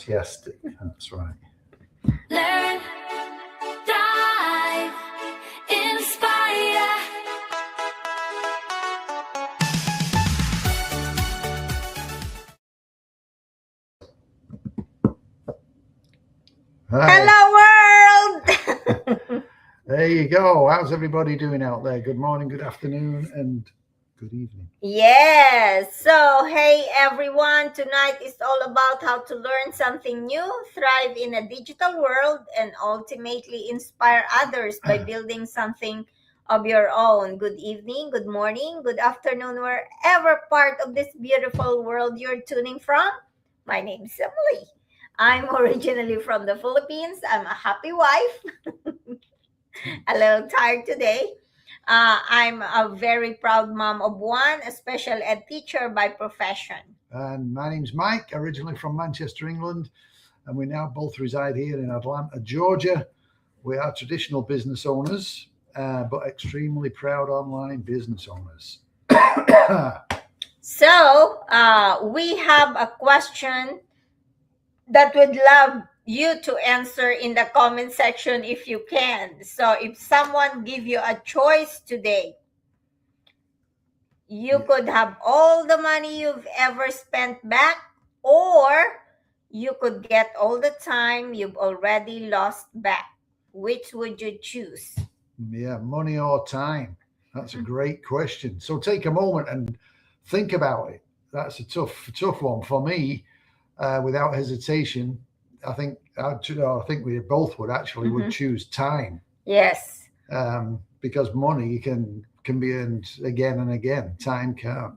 Fantastic. That's right. Learn, thrive, inspire. Hi. Hello, world! There you go. How's everybody doing out there? Good morning, good afternoon, and good evening. Yes, so hey everyone, tonight is all about how to learn something new, thrive in a digital world, and ultimately inspire others by building something of your own. Good evening, good morning, good afternoon, wherever part of this beautiful world you're tuning from. My name is Emily. I'm originally from the Philippines. I'm a happy wife. A little tired today. I'm a very proud mom of one, a special ed teacher by profession. And my name's Mike, originally from Manchester, England, and we now both reside here in Atlanta, Georgia. We are traditional business owners, but extremely proud online business owners. So, we have a question that would love you to answer in the comment section if you can. So, if someone give you a choice today, you could have all the money you've ever spent back, or you could get all the time you've already lost back. Which would you choose? Yeah, money or time? That's a great question. So take a moment and think about it. That's a tough one for me. Without hesitation, I think we both would actually would choose time. Yes. Because money can be earned again and again. Time can't.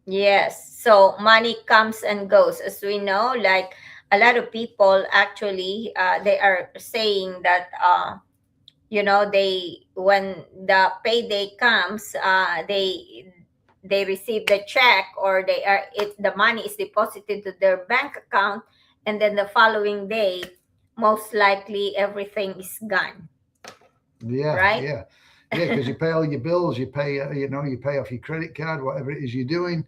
Yes. So money comes and goes, as we know. Like a lot of people actually, they are saying that they when the payday comes, they receive the check, or the money is deposited to their bank account, and then the following day, most likely everything is gone. Yeah, Right? yeah, yeah. Because you pay all your bills, you pay you pay off your credit card, whatever it is you're doing.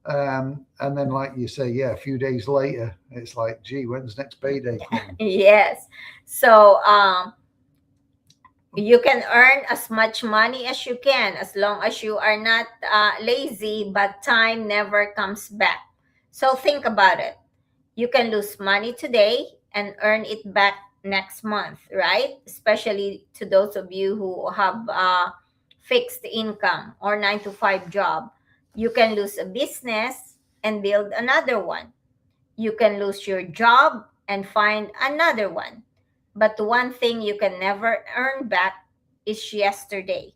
And then, like you say, yeah, a few days later, it's like, gee, when's next payday coming? Yes. So you can earn as much money as you can, as long as you are not lazy, but time never comes back. So think about it. You can lose money today and earn it back next month, right? Especially to those of you who have fixed income or 9 to 5 job. You can lose a business and build another one. You can lose your job and find another one. But one thing you can never earn back is yesterday.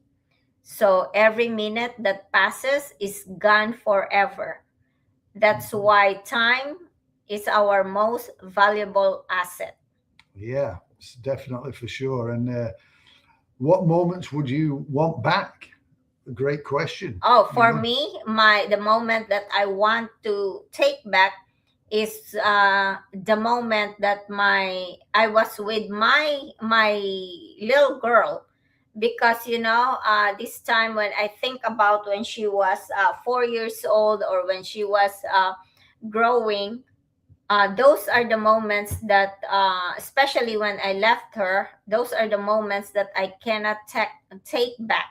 So every minute that passes is gone forever. That's why time is our most valuable asset. Yeah, it's definitely for sure. And what moments would you want back? A great question. Oh, for me, the moment that I want to take back is the moment that I was with my little girl, because this time when I think about when she was 4 years old, or when she was growing, those are the moments that, especially when I left her, those are the moments that I cannot take back.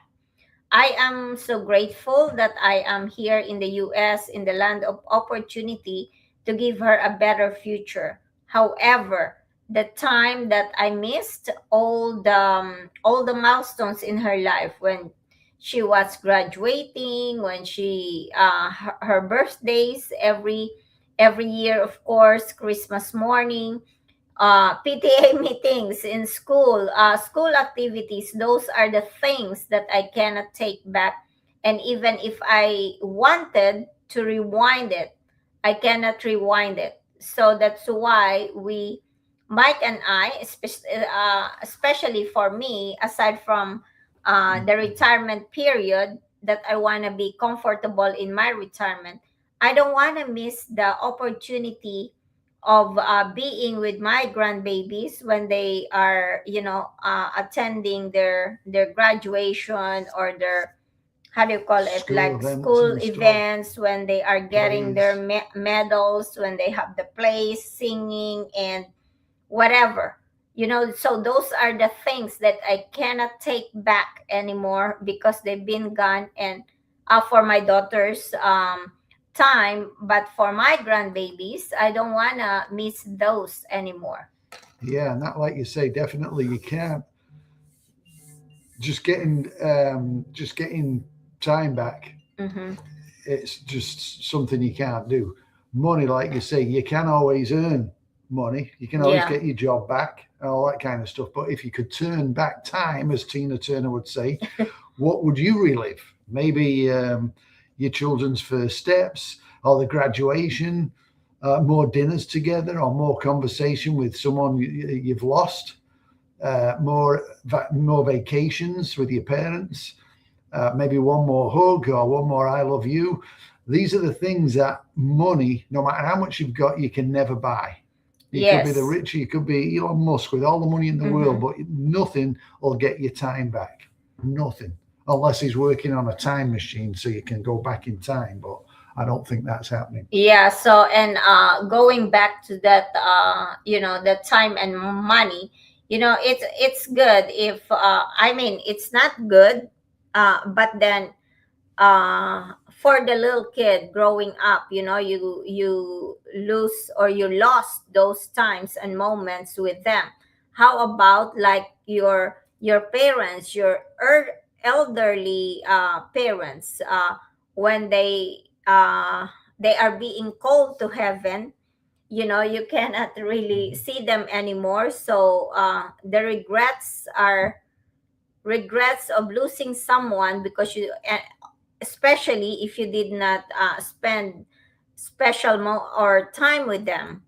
I am so grateful that I am here in the US, in the land of opportunity, to give her a better future. However, the time that I missed all the milestones in her life, when she was graduating, when her birthdays every year, of course, Christmas morning, PTA meetings in school, school activities, those are the things that I cannot take back. And even if I wanted to rewind it, I cannot rewind it. So that's why Mike and I, especially for me, aside from the retirement period, that I want to be comfortable in my retirement, I don't want to miss the opportunity of being with my grandbabies when they are attending their graduation, or how do you call it, School like events school and stuff, events, when they are getting their plays. medals, when they have the plays, singing, and whatever, so those are the things that I cannot take back anymore because they've been gone. And for my daughter's time, but for my grandbabies, I don't want to miss those anymore. Yeah, and that, like you say, definitely you can't just getting time back. Mm-hmm. It's just something you can't do. Money, like you say, you can always earn money. You can always Yeah. get your job back and all that kind of stuff. But if you could turn back time, as Tina Turner would say, what would you relive? Maybe your children's first steps or the graduation, more dinners together, or more conversation with someone you've lost, more vacations with your parents, maybe one more hug or one more I love you. These are the things that money, no matter how much you've got, you can never buy. You could be the Yes. rich, you could be Elon Musk with all the money in the world, Mm-hmm. but nothing will get your time back. Nothing. Unless he's working on a time machine so you can go back in time. But I don't think that's happening. Yeah, so and going back to that, the time and money, it's good if I mean, it's not good, but then for the little kid growing up, you lose or you lost those times and moments with them. How about like your parents, your elderly parents, when they are being called to heaven, you cannot really see them anymore, so the regrets of losing someone, because especially if you did not spend special or time with them,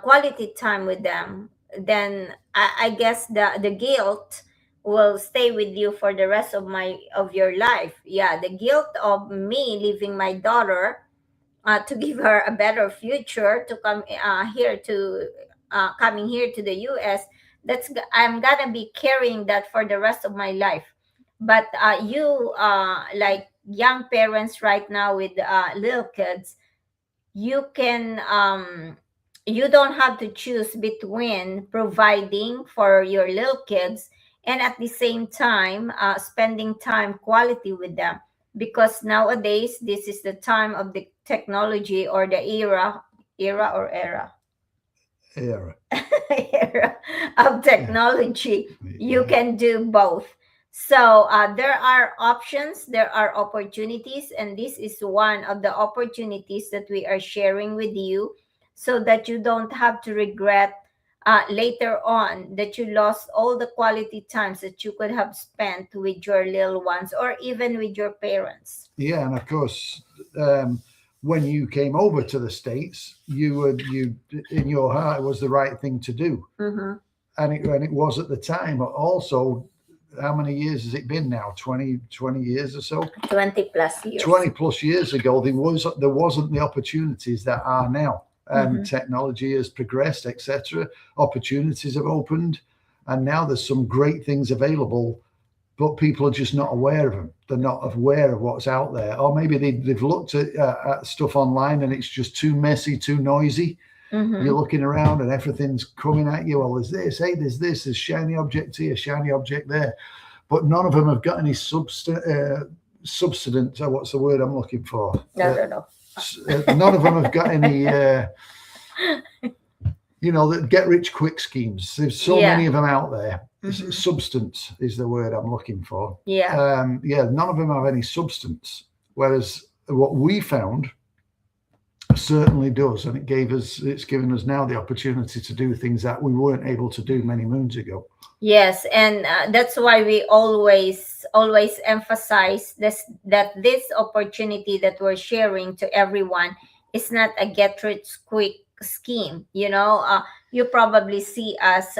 quality time with them, then I guess the guilt will stay with you for the rest of your life. Yeah, the guilt of me leaving my daughter, to give her a better future, to come here to coming here to the US. I'm gonna be carrying that for the rest of my life. But you, like young parents right now with little kids, you can you don't have to choose between providing for your little kids and at the same time spending time quality with them, because nowadays this is the time of the technology, or the era Era. era of Yeah. technology. You Yeah. can do both. So there are options, there are opportunities, and this is one of the opportunities that we are sharing with you, so that you don't have to regret later on that you lost all the quality times that you could have spent with your little ones or even with your parents. Yeah, and of course, when you came over to the States, you in your heart it was the right thing to do, Mm-hmm. and it was at the time. But also, how many years has it been now? 20 years or so. 20 plus years. 20 plus years ago, there wasn't the opportunities that are now, and Mm-hmm. technology has progressed, etc. Opportunities have opened, and now there's some great things available, but people are just not aware of them. They're not aware of what's out there, or maybe they've looked at stuff online and it's just too messy, too noisy. Mm-hmm. You're looking around and everything's coming at you. Well, there's this, hey, there's this, there's shiny object here, shiny object there, but none of them have got any substance. What's the word I'm looking for? No. None of them have got any. The get rich quick schemes. There's so Yeah. many of them out there. Mhm. Substance is the word I'm looking for. Yeah. None of them have any substance. Whereas what we found certainly does, and it's given us now the opportunity to do things that we weren't able to do many moons ago. Yes, and that's why we always emphasize that this opportunity that we're sharing to everyone is not a get rich quick scheme. You probably see us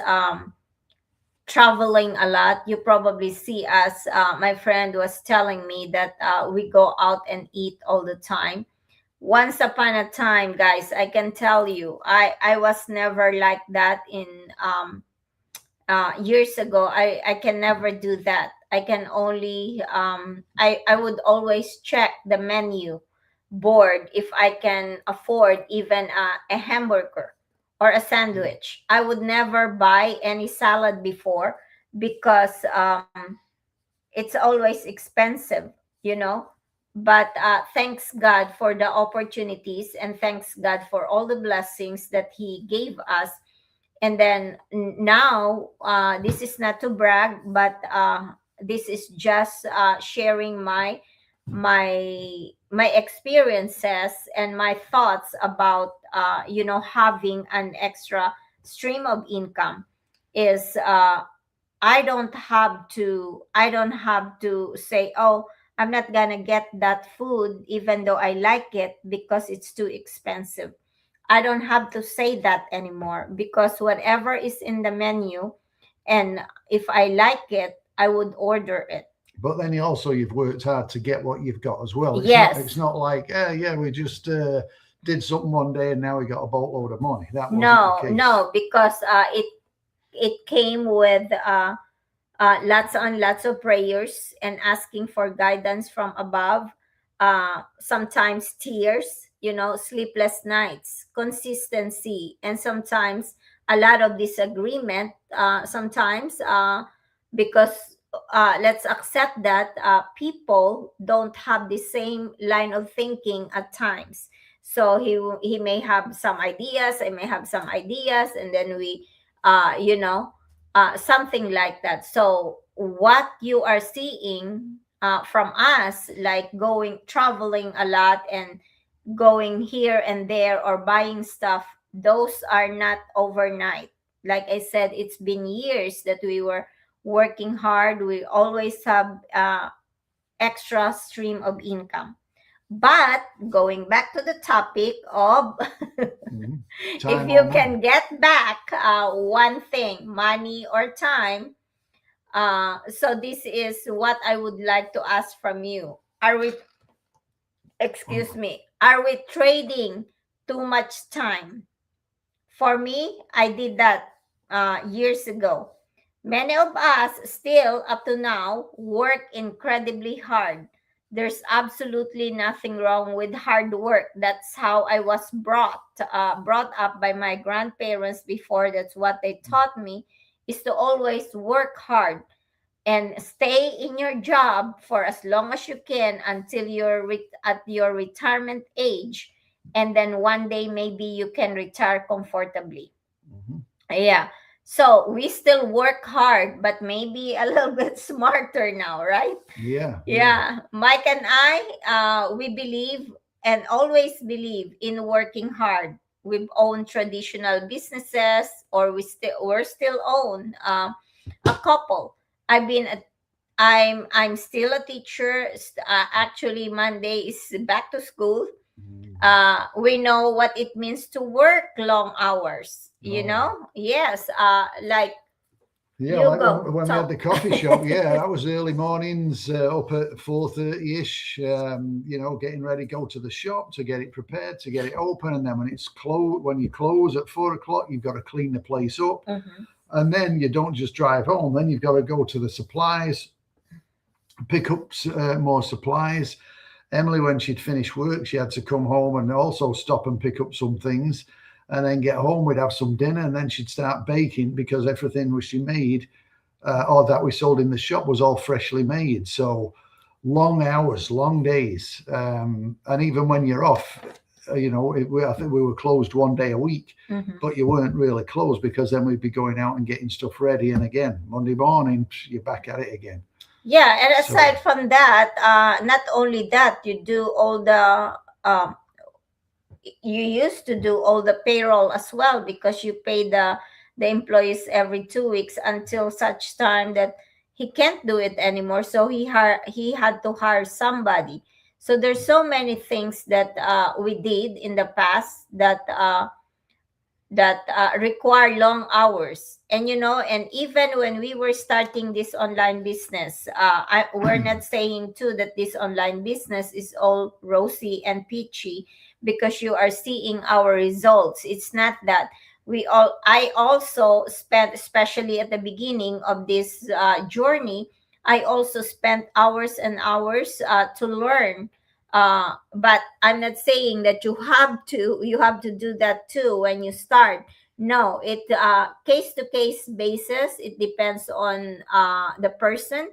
traveling a lot. You probably see us. My friend was telling me that we go out and eat all the time. Once upon a time, guys, I can tell you, I was never like that in years ago. I can never do that I can only I would always check the menu board if I can afford even a hamburger or a sandwich. I would never buy any salad before because it's always expensive, you know. But thanks God for the opportunities, and thanks God for all the blessings that He gave us. And then now, this is not to brag, but this is just sharing my experiences and my thoughts about having an extra stream of income is I don't have to say, oh, I'm not gonna get that food even though I like it because it's too expensive. I don't have to say that anymore because whatever is in the menu, and if I like it, I would order it. But then you've worked hard to get what you've got as well. It's Yes. not like, yeah, we just did something one day and now we got a boatload of money. That wasn't No, the case. no, because it came with lots and lots of prayers and asking for guidance from above. Sometimes tears, sleepless nights, consistency, and sometimes a lot of disagreement. Sometimes because let's accept that people don't have the same line of thinking at times. So he may have some ideas, I may have some ideas, and then we, something like that. So what you are seeing from us, like going traveling a lot and going here and there or buying stuff, those are not overnight. Like I said, it's been years that we were working hard. We always have extra stream of income. But going back to the topic of Mhm. if Time you or can money. get back one thing, money or time, so this is what I would like to ask from you. Are we, excuse me, are we trading too much time? For me, I did that years ago. Many of us still, up to now, work incredibly hard. There's absolutely nothing wrong with hard work. That's how I was brought up by my grandparents before. That's what they taught me, is to always work hard and stay in your job for as long as you can until you're at your retirement age, and then one day maybe you can retire comfortably. Mhm. Yeah. So we still work hard, but maybe a little bit smarter now, right? Yeah, yeah. Yeah. Mike and I, we believe and always believe in working hard. We've owned traditional businesses, or we're still own a couple. I've been a I'm still a teacher. Actually, Monday is back to school. Mm. We know what it means to work long hours. Oh, Yes. Like yeah, you like go. when we had So the coffee shop, yeah, that was early mornings, up at 4:30 ish. Getting ready, go to the shop to get it prepared, to get it open, and then when it's closed, when you close at 4 o'clock, you've got to clean the place up, Mhm. and then you don't just drive home. Then you've got to go to the supplies, pick up more supplies. Emily, when she'd finished work, she had to come home and also stop and pick up some things, and then get home. We'd have some dinner, and then she'd start baking because everything which she made or that we sold in the shop was all freshly made. So long hours, long days, and even when you're off, I think we were closed one day a week, Mhm. but you weren't really closed because then we'd be going out and getting stuff ready, and again Monday morning you're back at it again. Yeah, and So aside from that, not only that, you do all the you used to do all the payroll as well because you pay the employees every 2 weeks until such time that he can't do it anymore. So he had to hire somebody. So there's so many things that we did in the past that require long hours. And and even when we were starting this online business, we're not saying too that this online business is all rosy and peachy because you are seeing our results. It's not that. I also spent, especially at the beginning of this journey, I also spent hours and hours to learn. But I'm not saying that you have to do that too when you start. No, it case to case basis. It depends on the person.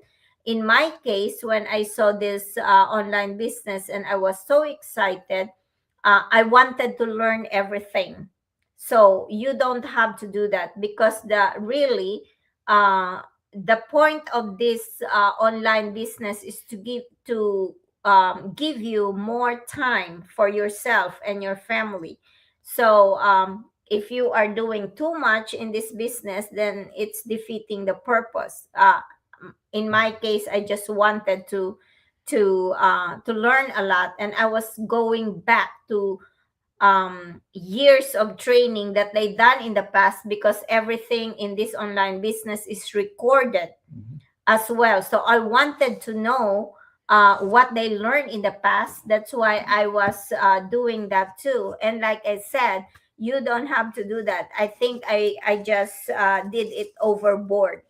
In my case, when I saw this online business and I was so excited, I wanted to learn everything. So you don't have to do that, because uh, the point of this online business is to give you more time for yourself and your family. So if you are doing too much in this business, then it's defeating the purpose. In my case, I just wanted to learn a lot, and I was going back to years of training that they done in the past, because everything in this online business is recorded as well. So I wanted to know what they learned in the past. That's why I was doing that too. And like I said, you don't have to do that. I think I just did it overboard,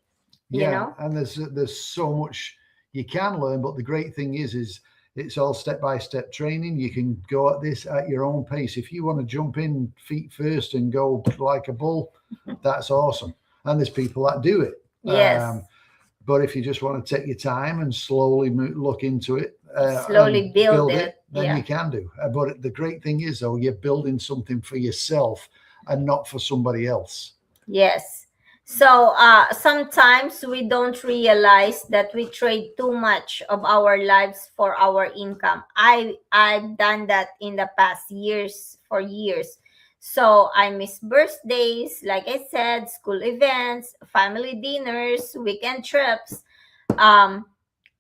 you Yeah, know? and there's so much you can learn, but the great thing is it's all step by step training. You can go at this at your own pace. If you want to jump in feet first and go like a bull, that's awesome. And there's people that do it. Yes. But if you just want to take your time and slowly look into it, Slowly and build it. then Yeah. you can do. But the great thing is, though, you're building something for yourself and not for somebody else. Yes. So sometimes we don't realize that we trade too much of our lives for our income. I've done that in the past years, for years. So I miss birthdays, like I said, school events, family dinners, weekend trips. Um,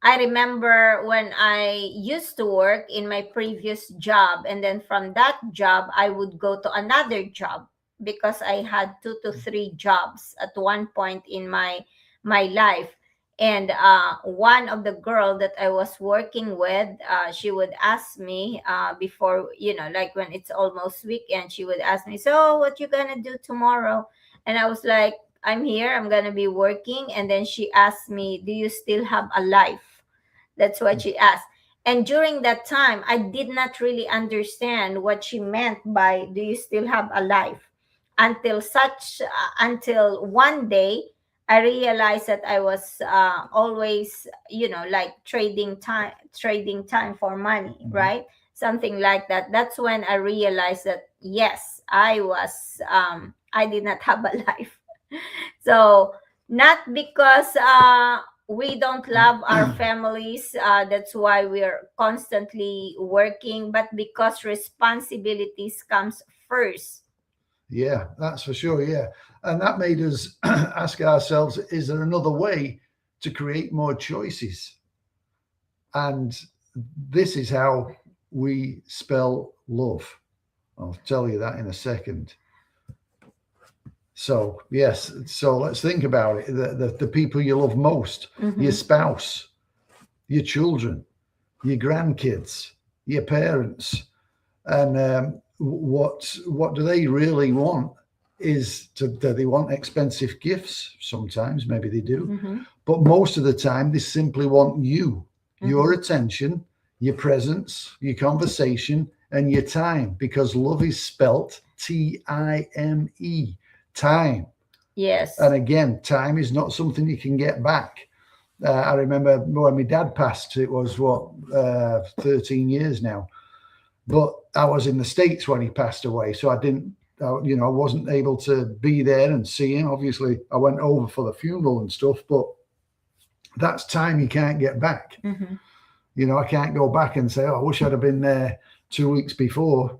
I remember when I used to work in my previous job, and then from that job, I would go to another job, because I had 2 to 3 jobs at one point in my life. And one of the girl that I was working with, she would ask me before, like when it's almost weekend, she would ask me, "So, what you gonna do tomorrow?" And I was like, "I'm here. I'm gonna be working." And then she asked me, "Do you still have a life?" That's what she asked. And during that time, I did not really understand what she meant by "Do you still have a life?" Until one day I realized that I was always, like trading time for money, right? Something like that. That's when I realized that yes, I did not have a life. So not because we don't love our families, that's why we're constantly working, but because responsibilities comes first. Yeah, that's for sure. Yeah. And that made us ask ourselves, is there another way to create more choices? And this is how we spell love. I'll tell you that in a second. So, yes. So let's think about it. The people you love most, your spouse, your children, your grandkids, your parents. And what do they really want? Do they want expensive gifts? Sometimes, maybe they do, but most of the time they simply want you, your attention, your presence, your conversation, and your time, because love is spelt Time, time. Yes. And again, time is not something you can get back. I remember when my dad passed, it was 13 years now. But I was in the States when he passed away, so I wasn't able to be there and see him. Obviously, I went over for the funeral and stuff, but that's time you can't get back. I can't go back and say, "Oh, I wish I'd have been there 2 weeks before."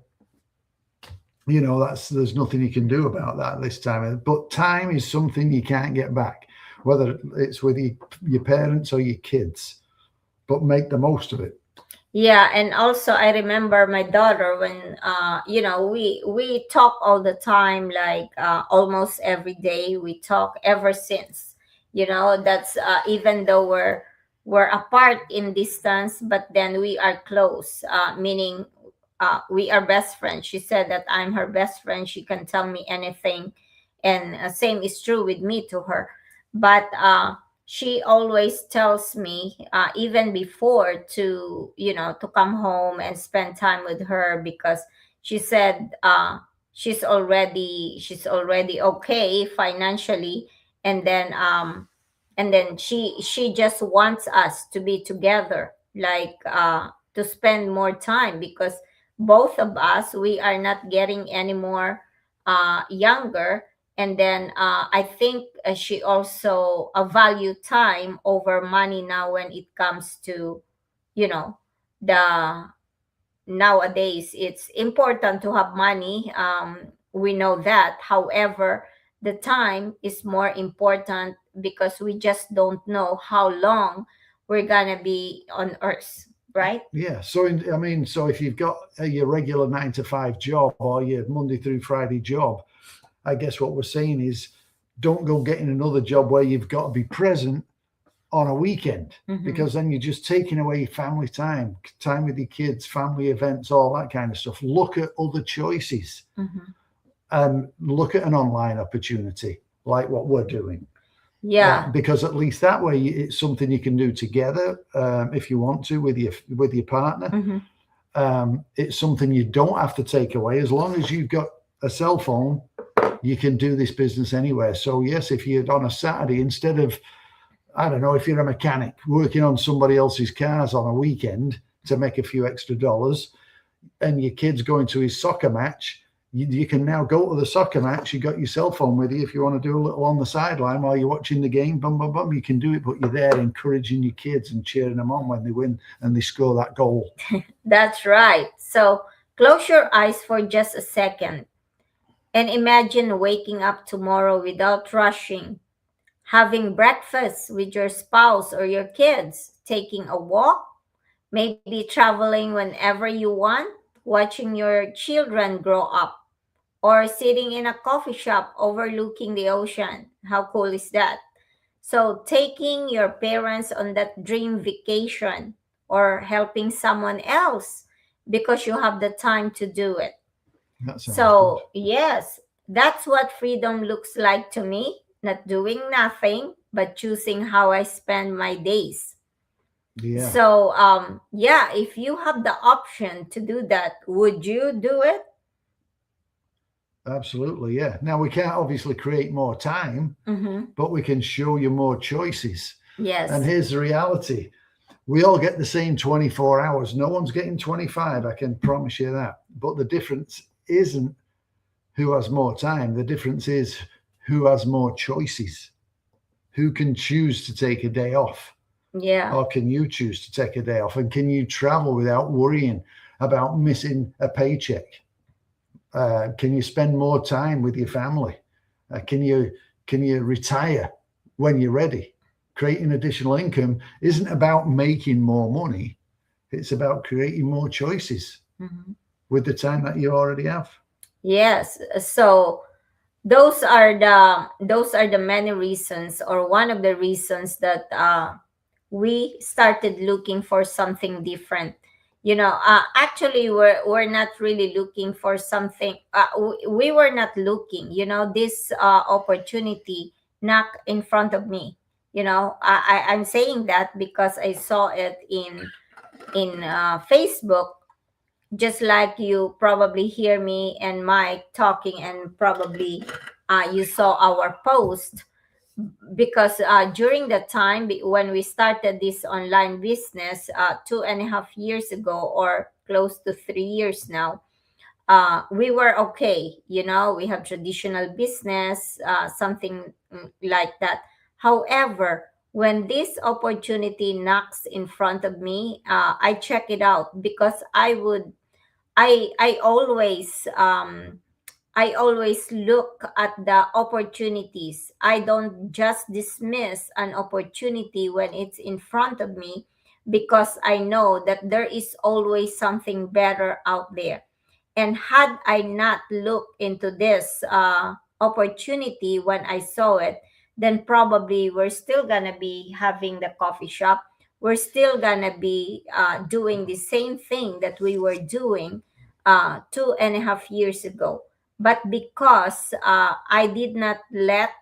There's nothing you can do about that this time. But time is something you can't get back, whether it's with your parents or your kids. But make the most of it. Yeah, and also I remember my daughter when we talk all the time, like almost every day we talk ever since. That's even though we're apart in distance, but then we are close, meaning we are best friends. She said that I'm her best friend. She can tell me anything, and same is true with me to her. But she always tells me, even before, to to come home and spend time with her, because she said, she's already okay financially, and then she just wants us to be together, like, to spend more time, because both of us, we are not getting any more younger. And then I think she also value time over money now, when it comes to, you know the nowadays it's important to have money. We know that. However, the time is more important, because we just don't know how long we're gonna be on earth, right? Yeah. So, I mean, so if you've got your regular 9 to 5 job or your Monday through Friday job, I guess what we're saying is don't go getting another job where you've got to be present on a weekend, Mhm. because then you're just taking away family time, time with your kids, family events, all that kind of stuff. Look at other choices Mhm. and look at an online opportunity like what we're doing. Yeah. Because at least that way it's something you can do together, if you want to, with your partner. Mhm. It's something you don't have to take away. As long as you've got a cell phone, you can do this business anywhere. So yes, if you're on a Saturday, instead of, I don't know, if you're a mechanic working on somebody else's cars on a weekend to make a few extra dollars, and your kid's going to his soccer match, you can now go to the soccer match. You got your cell phone with you. If you want to do a little on the sideline while you're watching the game, bum, bum, bum, you can do it. But you're there encouraging your kids and cheering them on when they win and they score that goal. That's right. So close your eyes for just a second and imagine waking up tomorrow without rushing, having breakfast with your spouse or your kids, taking a walk, maybe traveling whenever you want, watching your children grow up, or sitting in a coffee shop overlooking the ocean. How cool is that? So, taking your parents on that dream vacation, or helping someone else because you have the time to do it. That sounds So, yes, that's what freedom looks like to me. Not doing nothing, but choosing how I spend my days. good. Yeah, So, yeah, if you have the option to do that, would you do it? absolutely. Yeah. Now we can't obviously create more time, Mm-hmm. but we can show you more choices. And Yes. here's the reality: we all get the same 24 hours. No one's getting 25. I can promise you that. But the difference isn't who has more time. The difference is who has more choices. Who can choose to take a day off? Yeah. Or can you choose to take a day off? And can you travel without worrying about missing a paycheck? Can you spend more time with your family? Can you retire when you're ready? Creating additional income isn't about making more money. It's about creating more choices Mhm. with the time that you already have. Yes. So those are the many reasons, or one of the reasons, that we started looking for something different. Actually, we're not really looking for something. We were not looking. This opportunity knocked in front of me. I'm saying that because I saw it in Facebook, just like you probably hear me and Mike talking, and probably you saw our post, because during the time when we started this online business 2.5 years ago, or close to 3 years now, we were okay. We have traditional business, something like that. However, when this opportunity knocks in front of me, I check it out, because I always look at the opportunities. I don't just dismiss an opportunity when it's in front of me, because I know that there is always something better out there. And had I not looked into this opportunity when I saw it, then probably we're still gonna be having the coffee shop. We're still gonna be doing the same thing that we were doing 2.5 years ago. But because I did not let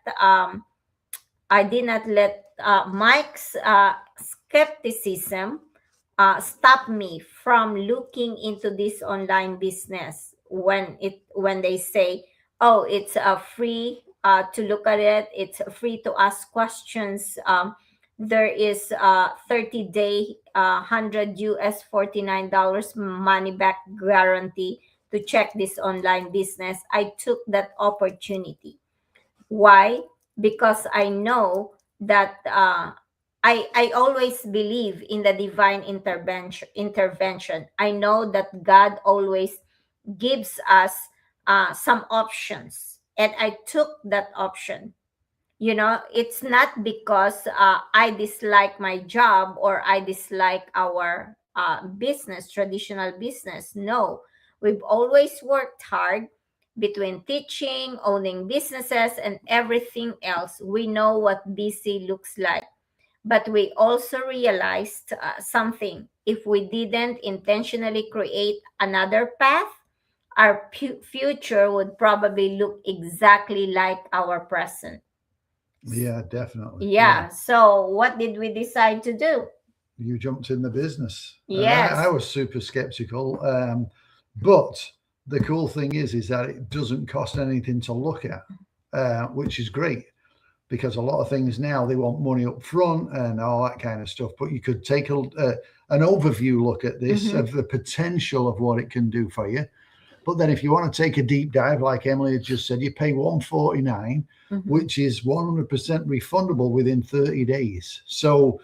Mike's skepticism stopped me from looking into this online business when they say, oh, it's free to look at it, it's free to ask questions, there is a 30-day 100 US $49 money back guarantee to check this online business. I took that opportunity. Why? Because I know that I always believe in the divine intervention. I know that God always gives us some options, and I took that option. You know, it's not because I dislike my job or I dislike our business, traditional business. No, we've always worked hard between teaching, owning businesses, and everything else. We know what busy looks like. But we also realized something. If we didn't intentionally create another path, our future would probably look exactly like our present. Yeah, definitely. Yeah. So what did we decide to do? You jumped in the business. And Yes. I was super skeptical. But the cool thing is that it doesn't cost anything to look at, which is great, because a lot of things now they want money up front and all that kind of stuff. But you could take an overview look at this of the potential of what it can do for you. But then if you want to take a deep dive, like Emily had just said, you pay $149, which is 100% refundable within 30 days. So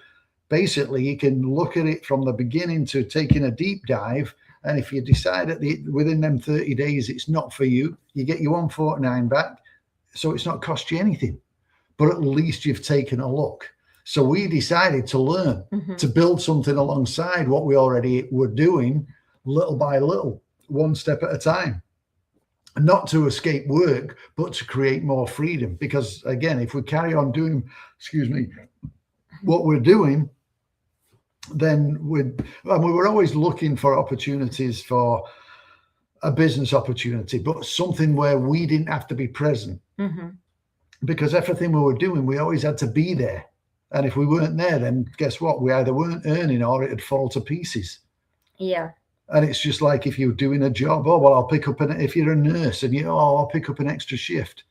basically, you can look at it from the beginning to taking a deep dive. And if you decide within them 30 days it's not for you, you get your $149 back. So it's not cost you anything, but at least you've taken a look. So we decided to learn, to build something alongside what we already were doing, little by little, one step at a time. Not to escape work, but to create more freedom. Because again, if we carry on doing, what we're doing, then we were always looking for opportunities for a business opportunity, but something where we didn't have to be present. Because everything we were doing, we always had to be there. And if we weren't there, then guess what? We either weren't earning or it'd fall to pieces. Yeah. And it's just like if you're doing a job, oh, well, I'll pick up if you're a nurse and I'll pick up an extra shift.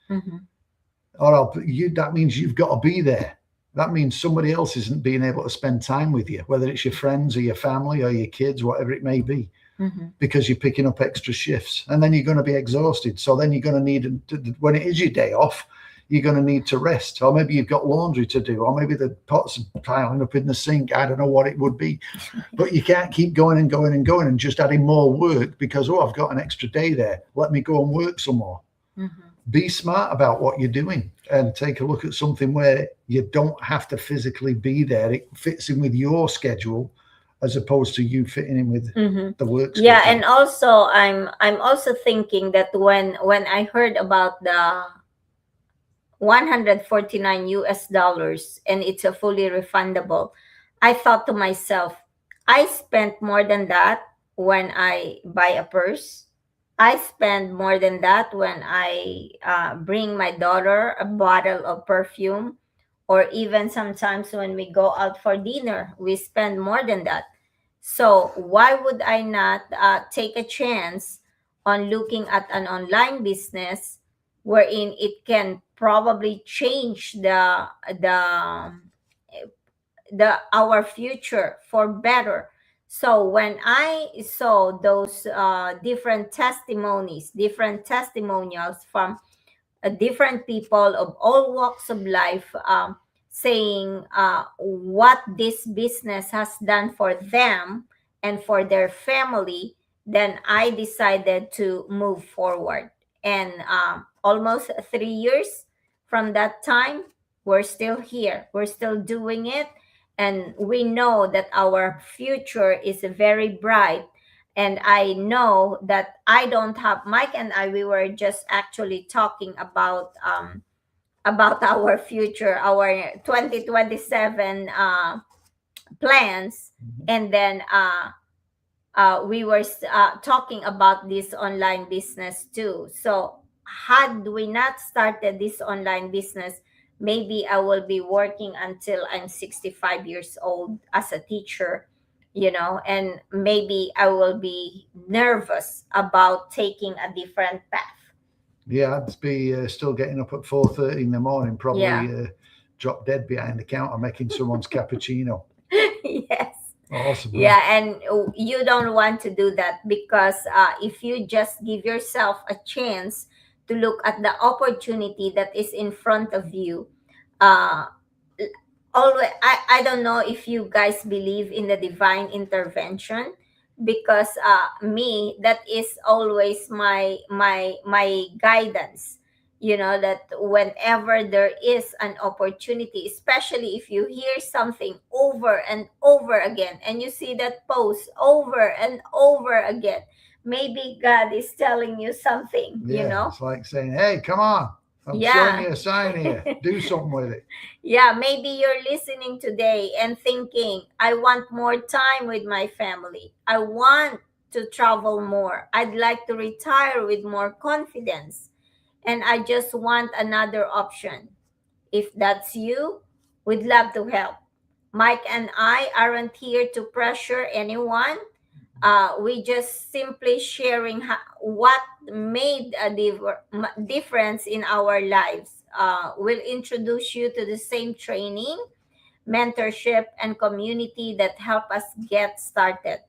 Or that means you've got to be there. That means somebody else isn't being able to spend time with you, whether it's your friends or your family or your kids, whatever it may be, because you're picking up extra shifts. And then you're going to be exhausted. So then you're going to need, when it is your day off, you're going to need to rest. Or maybe you've got laundry to do, or maybe the pots are piling up in the sink. I don't know what it would be. But you can't keep going and going and going and just adding more work because, oh, I've got an extra day there. Let me go and work some more. Be smart about what you're doing and take a look at something where you don't have to physically be there. It fits in with your schedule as opposed to you fitting in with the work schedule. Yeah, and also I'm also thinking that when I heard about the 149 US dollars and it's a fully refundable, I thought to myself, I spent more than that when I buy a purse. I spend more than that when I bring my daughter a bottle of perfume, or even sometimes when we go out for dinner, we spend more than that. So why would I not take a chance on looking at an online business wherein it can probably change the our future for better? So when I saw those different testimonials from different people of all walks of life, saying what this business has done for them and for their family, then I decided to move forward. And almost 3 years from that time, we're still here. We're still doing it. And we know that our future is very bright. And I know that I don't have, Mike and I, we were just actually talking about our future, our 2027 plans. And then we were talking about this online business too. So had we not started this online business, Maybe I will be working until I'm 65 years old as a teacher, and maybe I will be nervous about taking a different path. Yeah, I'd be still getting up at 4:30 in the morning, probably Yeah. drop dead behind the counter making someone's cappuccino. Yes. Awesome. Huh? Yeah, and you don't want to do that because if you just give yourself a chance to look at the opportunity that is in front of you, uh, always I don't know if you guys believe in the divine intervention, because me, that is always my guidance, that whenever there is an opportunity, especially if you hear something over and over again and you see that post over and over again, maybe God is telling you something, Yeah, it's like saying, "Hey, come on, I'm showing you a sign here. Do something with it." Yeah, maybe you're listening today and thinking, I want more time with my family. I want to travel more. I'd like to retire with more confidence. And I just want another option. If that's you, we'd love to help. Mike and I aren't here to pressure anyone. We just simply sharing what made a difference in our lives. We'll introduce you to the same training, mentorship, and community that help us get started.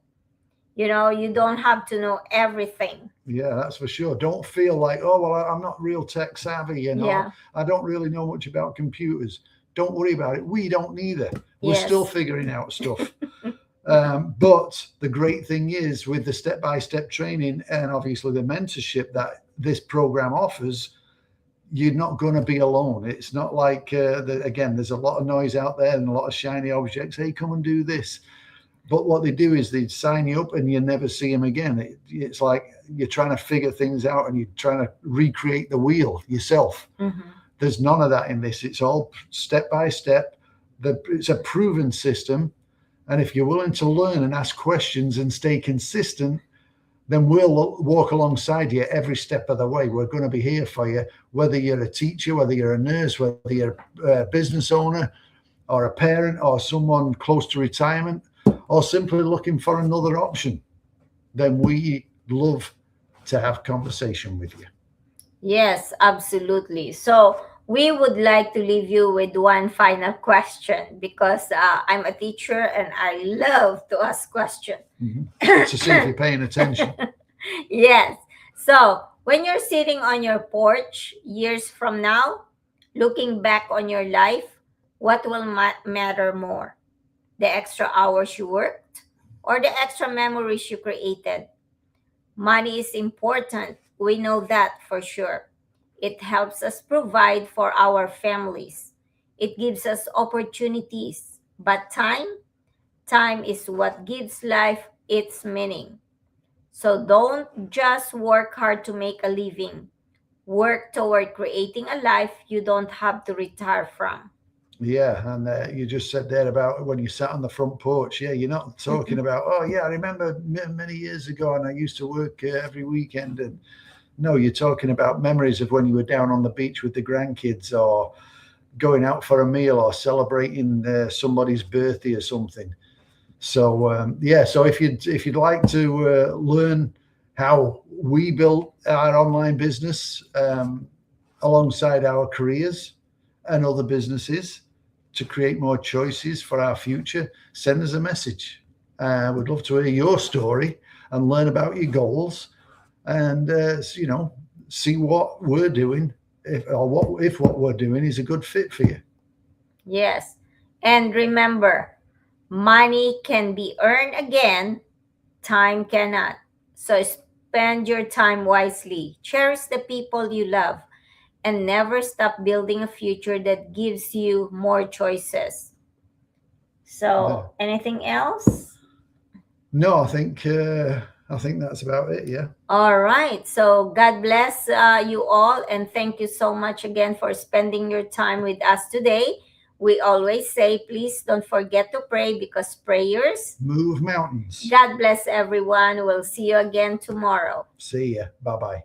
You don't have to know everything. Yeah, that's for sure. Don't feel like, oh, well, I'm not real tech savvy, Yeah. I don't really know much about computers. Don't worry about it. We don't neither. We're still Yes. figuring out stuff. But the great thing is, with the step-by-step training and obviously the mentorship that this program offers, you're not going to be alone. It's not like, again, there's a lot of noise out there and a lot of shiny objects. Hey, come and do this. But what they do is they sign you up and you never see them again. It's like you're trying to figure things out and you're trying to recreate the wheel yourself. Mhm. There's none of that in this. It's all step by step. It's a proven system. And if you're willing to learn and ask questions and stay consistent, then we'll walk alongside you every step of the way. We're going to be here for you, whether you're a teacher, whether you're a nurse, whether you're a business owner or a parent or someone close to retirement, or simply looking for another option. Then we love to have conversation with you. Yes, absolutely. So we would like to leave you with one final question, because I'm a teacher and I love to ask questions. To see if you're paying attention. Yes. So when you're sitting on your porch years from now, looking back on your life, what will matter more? The extra hours you worked or the extra memories you created? Money is important. We know that for sure. It helps us provide for our families. It gives us opportunities. But time is what gives life its meaning. So don't just work hard to make a living. Work toward creating a life you don't have to retire from. Yeah, and you just said there about when you sat on the front porch. Yeah, you're not talking about, oh yeah, I remember many years ago and I used to work every weekend. And no, you're talking about memories of when you were down on the beach with the grandkids, or going out for a meal, or celebrating somebody's birthday or something. So yeah, so if you'd like to learn how we built our online business alongside our careers and other businesses to create more choices for our future, send us a message. We'd love to hear your story and learn about your goals, and see what we're doing, if what we're doing is a good fit for you. Yes. And remember, money can be earned again, time cannot. So spend your time wisely. Cherish the people you love and never stop building a future that gives you more choices. So, anything else? No, I think that's about it. Yeah. All right. So, God bless you all. And thank you so much again for spending your time with us today. We always say, please don't forget to pray, because prayers move mountains. God bless everyone. We'll see you again tomorrow. See ya. Bye bye.